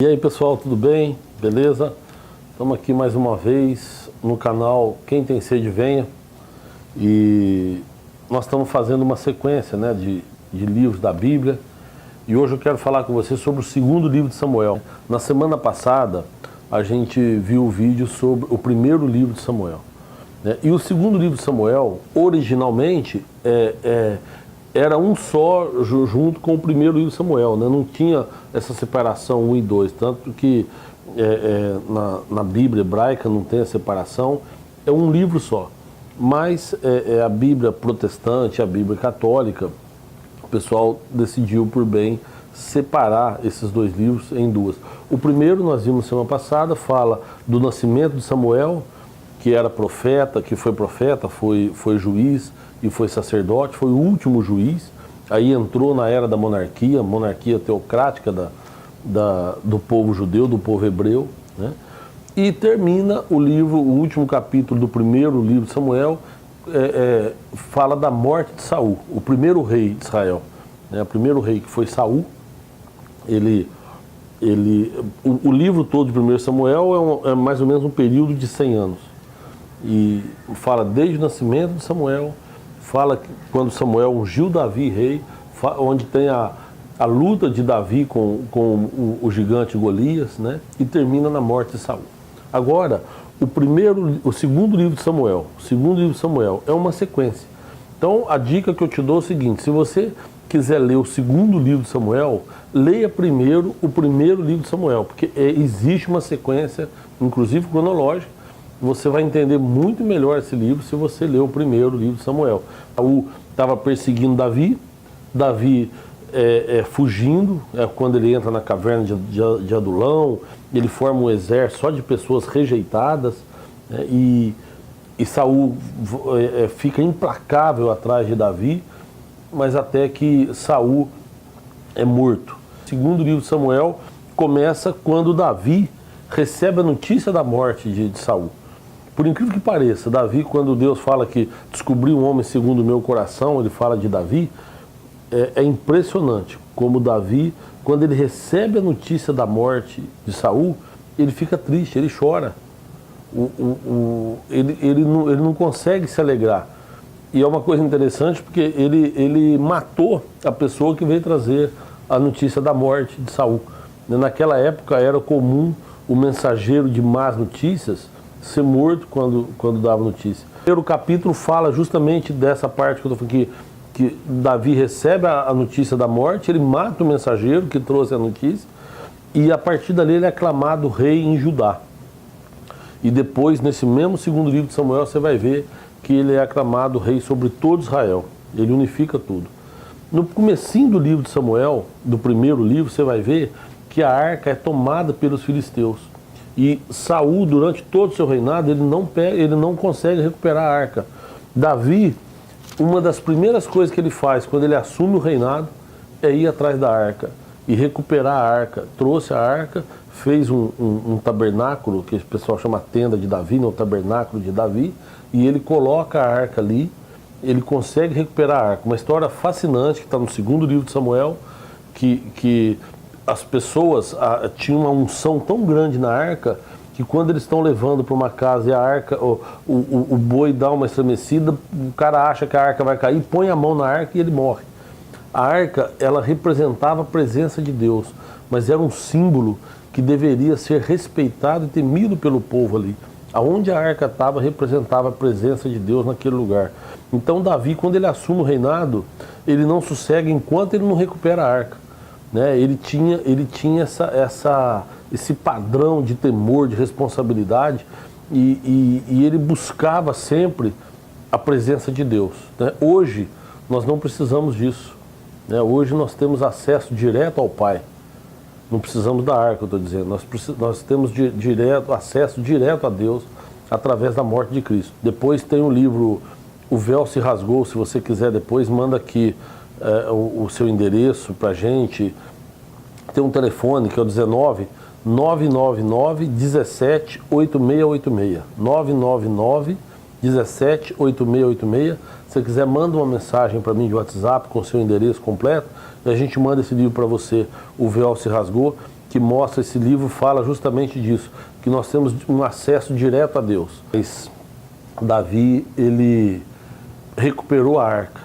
E aí pessoal, tudo bem? Beleza? Estamos aqui mais uma vez no canal Quem Tem Sede Venha. E nós estamos fazendo uma sequência, né, de livros da Bíblia. E hoje eu quero falar com você sobre o segundo livro de Samuel. Na semana passada a gente viu o vídeo sobre o primeiro livro de Samuel, né? E o segundo livro de Samuel, originalmente, era um só junto com o primeiro livro de Samuel, né? Não tinha essa separação 1 e 2, tanto que na Bíblia hebraica não tem a separação, é um livro só. Mas a Bíblia protestante, a Bíblia católica, o pessoal decidiu por bem separar esses dois livros em duas. O primeiro, nós vimos semana passada, fala do nascimento de Samuel, que era profeta, que foi profeta, foi juiz e foi sacerdote, foi o último juiz. Aí entrou na era da monarquia teocrática do povo judeu, do povo hebreu, né? E termina o livro, o último capítulo do primeiro livro de Samuel, fala da morte de Saul, o primeiro rei de Israel, né? O primeiro rei, que foi Saul. O livro todo de 1 Samuel é mais ou menos um período de 100 anos. E fala desde o nascimento de Samuel, fala que quando Samuel ungiu Davi rei, onde tem a luta de Davi com o gigante Golias, né? E termina na morte de Saul. Agora, o segundo livro de Samuel é uma sequência. Então, a dica que eu te dou é o seguinte: se você quiser ler o segundo livro de Samuel, leia primeiro o primeiro livro de Samuel, porque existe uma sequência, inclusive cronológica. Você vai entender muito melhor esse livro se você ler o primeiro livro de Samuel. Saul estava perseguindo Davi fugindo, quando ele entra na caverna de Adulão, ele forma um exército só de pessoas rejeitadas, né? E Saul fica implacável atrás de Davi, mas até que Saul é morto. O segundo livro de Samuel começa quando Davi recebe a notícia da morte de Saul. Por incrível que pareça, Davi, quando Deus fala que descobriu um homem segundo o meu coração, ele fala de Davi. É impressionante como Davi, quando ele recebe a notícia da morte de Saul, ele fica triste, ele chora. Ele não consegue se alegrar. E é uma coisa interessante porque ele matou a pessoa que veio trazer a notícia da morte de Saul. Naquela época era comum o mensageiro de más notícias ser morto quando dava notícia. O primeiro capítulo fala justamente dessa parte que eu estou falando, que Davi recebe a notícia da morte, ele mata o mensageiro que trouxe a notícia, e a partir dali ele é aclamado rei em Judá. E depois, nesse mesmo segundo livro de Samuel, você vai ver que ele é aclamado rei sobre todo Israel. Ele unifica tudo. No comecinho do livro de Samuel, do primeiro livro, você vai ver que a arca é tomada pelos filisteus. E Saul, durante todo o seu reinado, ele não consegue recuperar a arca. Davi, uma das primeiras coisas que ele faz quando ele assume o reinado é ir atrás da arca e recuperar a arca. Trouxe a arca, fez um tabernáculo, que o pessoal chama tenda de Davi, não, o tabernáculo de Davi, e ele coloca a arca ali, ele consegue recuperar a arca. Uma história fascinante que está no segundo livro de Samuel, que as pessoas tinham uma unção tão grande na arca, que quando eles estão levando para uma casa e a arca, o boi dá uma estremecida, o cara acha que a arca vai cair, põe a mão na arca e ele morre. A arca, ela representava a presença de Deus, mas era um símbolo que deveria ser respeitado e temido pelo povo ali. Aonde a arca estava, representava a presença de Deus naquele lugar. Então Davi, quando ele assume o reinado, ele não sossega enquanto ele não recupera a arca, né? Ele tinha esse padrão de temor, de responsabilidade, e ele buscava sempre a presença de Deus, né? Hoje nós não precisamos disso, né? Hoje nós temos acesso direto ao Pai. Não precisamos da arca, eu estou dizendo. Nós temos acesso direto a Deus através da morte de Cristo. Depois tem o livro O Véu Se Rasgou. Se você quiser depois, manda aqui o seu endereço para a gente. Tem um telefone que é o 19 999 17 8686. 999 17 8686. Se você quiser, manda uma mensagem para mim de WhatsApp com o seu endereço completo e a gente manda esse livro para você, O Véu Se Rasgou, que mostra esse livro fala justamente disso, que nós temos um acesso direto a Deus. Mas Davi, ele recuperou a arca.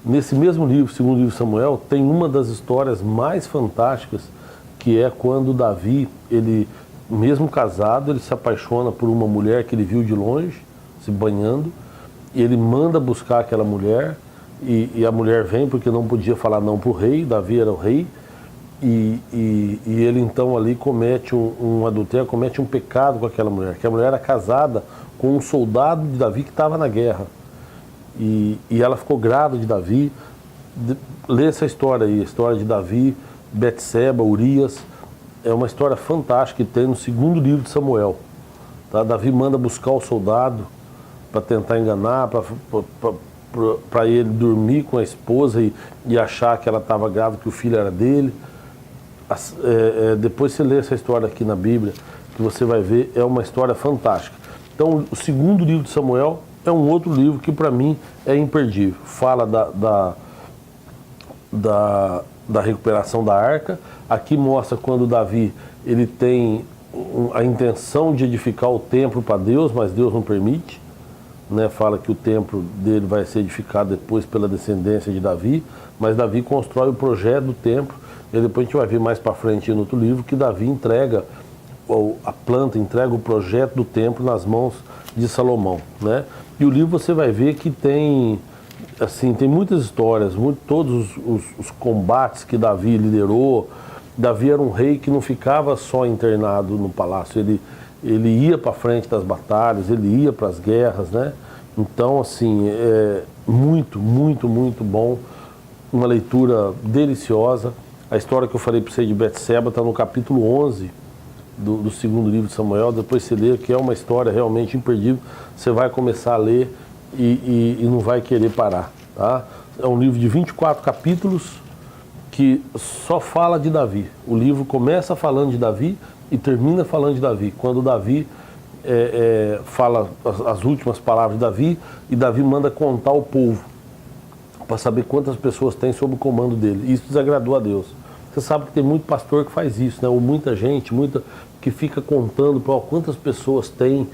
Nesse mesmo livro, segundo livro de Samuel, tem uma das histórias mais fantásticas, que é quando Davi, ele, mesmo casado, ele se apaixona por uma mulher que ele viu de longe, se banhando, e ele manda buscar aquela mulher, e a mulher vem porque não podia falar não para o rei, Davi era o rei, e ele então ali comete um adultério, comete um pecado com aquela mulher, que a mulher era casada com um soldado de Davi que estava na guerra. E ela ficou grávida de Davi. Lê essa história aí, a história de Davi, Betseba, Urias. É uma história fantástica que tem no segundo livro de Samuel. Tá? Davi manda buscar o soldado para tentar enganar, para ele dormir com a esposa e achar que ela estava grávida, que o filho era dele. Depois você lê essa história aqui na Bíblia, que você vai ver, é uma história fantástica. Então, o segundo livro de Samuel é um outro livro que para mim é imperdível. Fala da recuperação da arca. Aqui mostra quando Davi ele tem a intenção de edificar o templo para Deus, mas Deus não permite. Né? Fala que o templo dele vai ser edificado depois pela descendência de Davi, mas Davi constrói o projeto do templo. E depois a gente vai ver mais para frente no outro livro que Davi entrega entrega o projeto do templo nas mãos de Salomão, né? E o livro você vai ver que tem muitas histórias, todos os combates que Davi liderou. Davi era um rei que não ficava só internado no palácio, ele ia para frente das batalhas, ele ia para as guerras, né? Então, assim, é muito, muito, muito bom, uma leitura deliciosa. A história que eu falei para você de Betseba está no capítulo 11 do segundo livro de Samuel. Depois você lê, que é uma história realmente imperdível. Você vai começar a ler e não vai querer parar. Tá? É um livro de 24 capítulos que só fala de Davi. O livro começa falando de Davi e termina falando de Davi. Quando Davi fala as últimas palavras de Davi, e Davi manda contar o povo para saber quantas pessoas tem sob o comando dele. Isso desagradou a Deus. Você sabe que tem muito pastor que faz isso, né? Ou muita gente, que fica contando para quantas pessoas tem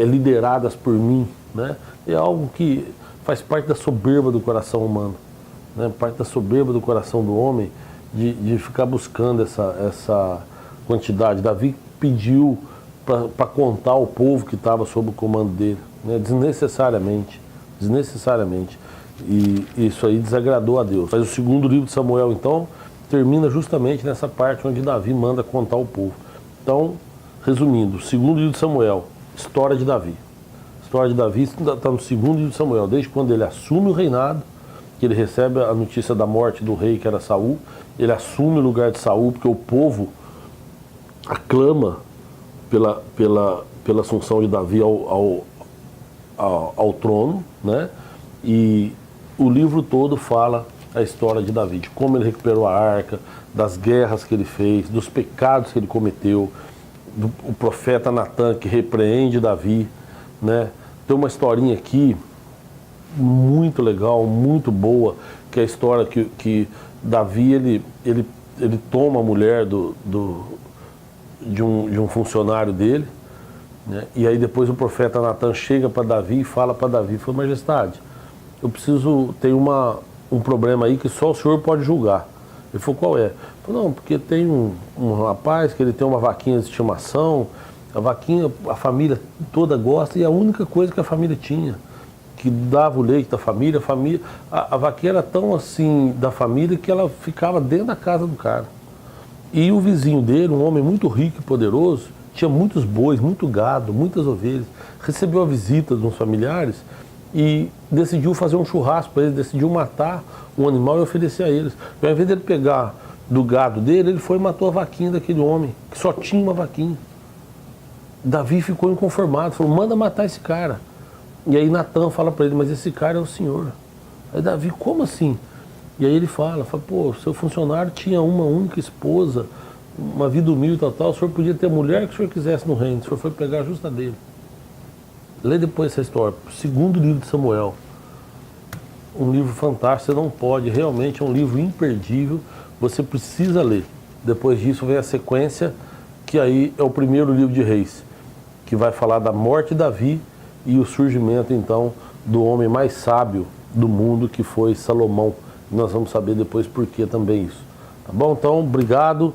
lideradas por mim, né? É algo que faz parte da soberba do coração humano, né? Parte da soberba do coração do homem de ficar buscando essa quantidade. Davi pediu para contar o povo que estava sob o comando dele, né? Desnecessariamente. E isso aí desagradou a Deus. Mas o segundo livro de Samuel, então, termina justamente nessa parte onde Davi manda contar o povo. Então, resumindo, segundo livro de Samuel, história de Davi. A história de Davi está no segundo livro de Samuel, desde quando ele assume o reinado, que ele recebe a notícia da morte do rei, que era Saul. Ele assume o lugar de Saul, porque o povo aclama pela assunção de Davi ao trono, né? E o livro todo fala a história de Davi, de como ele recuperou a arca, das guerras que ele fez, dos pecados que ele cometeu, o profeta Natan que repreende Davi, né? Tem uma historinha aqui muito legal, muito boa, que é a história que Davi ele toma a mulher de um funcionário dele, né? E aí depois o profeta Natan chega para Davi e fala para Davi, fala: majestade, eu preciso, tem um problema aí que só o senhor pode julgar. Ele falou: qual é? Ele falou: não, porque tem um rapaz que ele tem uma vaquinha de estimação, a vaquinha, a família toda gosta, e a única coisa que a família tinha, que dava o leite da família, a vaquinha era tão assim da família que ela ficava dentro da casa do cara. E o vizinho dele, um homem muito rico e poderoso, tinha muitos bois, muito gado, muitas ovelhas, recebeu a visita de uns familiares e decidiu fazer um churrasco para eles, decidiu matar um animal e oferecer a eles. E ao invés dele pegar do gado dele, ele foi e matou a vaquinha daquele homem, que só tinha uma vaquinha. Davi ficou inconformado, falou: manda matar esse cara. E aí Natan fala para ele: mas esse cara é o senhor. Aí Davi: como assim? E aí ele fala: pô, seu funcionário tinha uma única esposa, uma vida humilde e tal, o senhor podia ter a mulher que o senhor quisesse no reino, o senhor foi pegar justa dele. Lê depois essa história, segundo livro de Samuel. Um livro fantástico, você não pode, realmente é um livro imperdível, você precisa ler. Depois disso vem a sequência, que aí é o primeiro livro de Reis, que vai falar da morte de Davi e o surgimento, então, do homem mais sábio do mundo, que foi Salomão. Nós vamos saber depois por que também isso. Tá bom? Então, obrigado.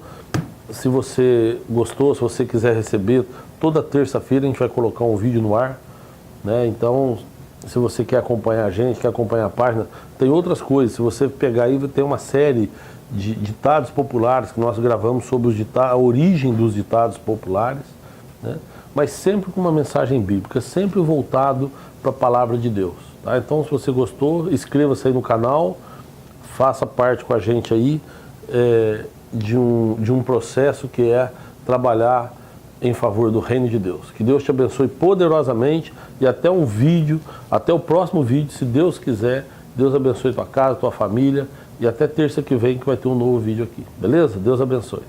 Se você gostou, se você quiser receber, toda terça-feira a gente vai colocar um vídeo no ar, né? Então, se você quer acompanhar a gente, quer acompanhar a página, tem outras coisas. Se você pegar aí, tem uma série de ditados populares que nós gravamos sobre a origem dos ditados populares, né? Mas sempre com uma mensagem bíblica, sempre voltado para a palavra de Deus. Tá? Então, se você gostou, inscreva-se aí no canal, faça parte com a gente aí de um processo que é trabalhar em favor do reino de Deus. Que Deus te abençoe poderosamente e até um vídeo, até o próximo vídeo, se Deus quiser. Deus abençoe tua casa, tua família e até terça que vem que vai ter um novo vídeo aqui. Beleza? Deus abençoe.